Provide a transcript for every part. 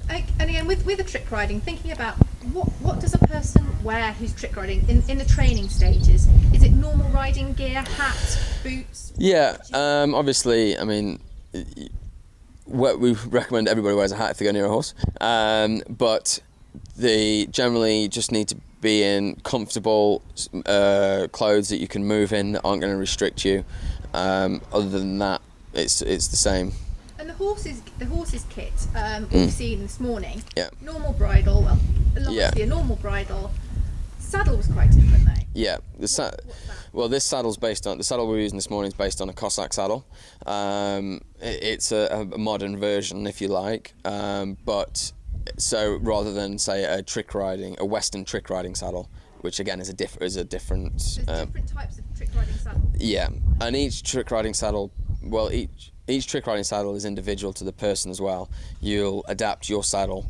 And again, with the trick riding, thinking about what does a person wear who's trick riding in the training stages? Is it normal riding gear, hat, boots? Yeah, obviously, I mean, what we recommend everybody wears a hat if they go near a horse, but they generally just need to be in comfortable clothes that you can move in that aren't going to restrict you. Other than that, it's the same. And the horse's kit, we've seen this morning. Yeah. Normal bridle, well, obviously a normal bridle. Saddle was quite different though. Yeah, well, this saddle's based on the saddle we're using this morning is based on a Cossack saddle. It's a modern version, if you like, but so rather than say a Western trick riding saddle, which again is a different. There's different types of trick riding saddle. Yeah, and each trick riding saddle, well, each trick riding saddle is individual to the person as well. You'll adapt your saddle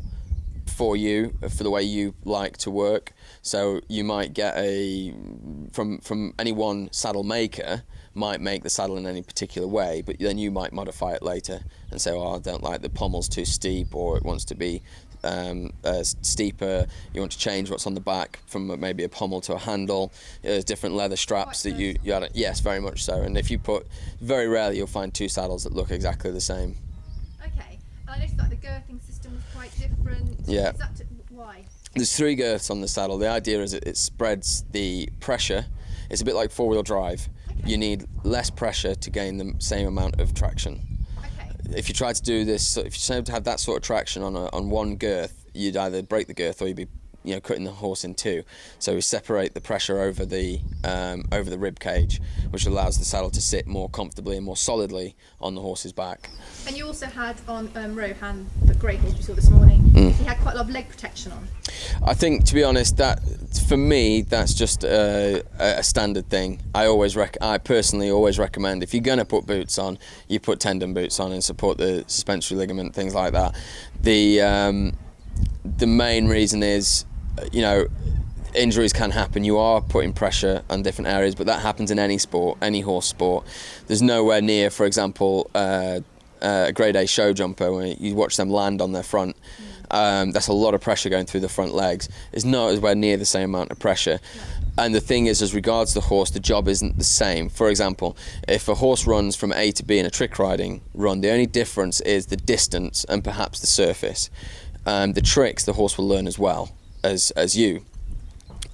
for the way you like to work. So you might get from any one saddle maker might make the saddle in any particular way, but then you might modify it later and say, oh, I don't like the pommel's too steep, or it wants to be steeper. You want to change what's on the back from maybe a pommel to a handle. There's different leather straps that you add. Yes, very much so. And if you very rarely you'll find two saddles that look exactly the same. Okay, and I noticed that the girthing system was quite different. Yeah. Is that why? There's 3 girths on the saddle. The idea is it spreads the pressure. It's a bit like four-wheel drive. Okay. You need less pressure to gain the same amount of traction. If you try to do this, if you try to have that sort of traction on one girth, you'd either break the girth or you'd be cutting the horse in two. So we separate the pressure over the rib cage, which allows the saddle to sit more comfortably and more solidly on the horse's back. And you also had on Rohan, the grey horse we saw this morning, he had quite a lot of leg protection on. I think, to be honest, that for me that's just a standard thing. I personally always recommend, if you're going to put boots on, you put tendon boots on and support the suspensory ligament, things like that. The main reason is, injuries can happen. You are putting pressure on different areas, but that happens in any sport, any horse sport. There's nowhere near, for example, a grade A show jumper, when you watch them land on their front. That's a lot of pressure going through the front legs. It's not anywhere near the same amount of pressure. Yeah. And the thing is, as regards the horse, the job isn't the same. For example, if a horse runs from A to B in a trick riding run, the only difference is the distance and perhaps the surface. The tricks the horse will learn as well as you.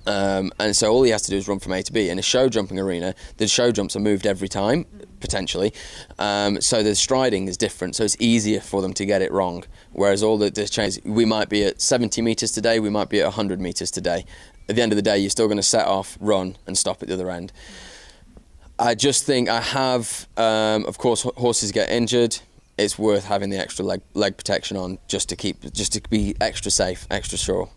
And so all he has to do is run from A to B. In a show jumping arena, the show jumps are moved every time, potentially. So the striding is different, so it's easier for them to get it wrong. Whereas all the changes, we might be at 70 metres today, we might be at 100 metres today. At the end of the day, you're still going to set off, run, and stop at the other end. I just think of course, horses get injured. It's worth having the extra leg protection on just to be extra safe, extra sure.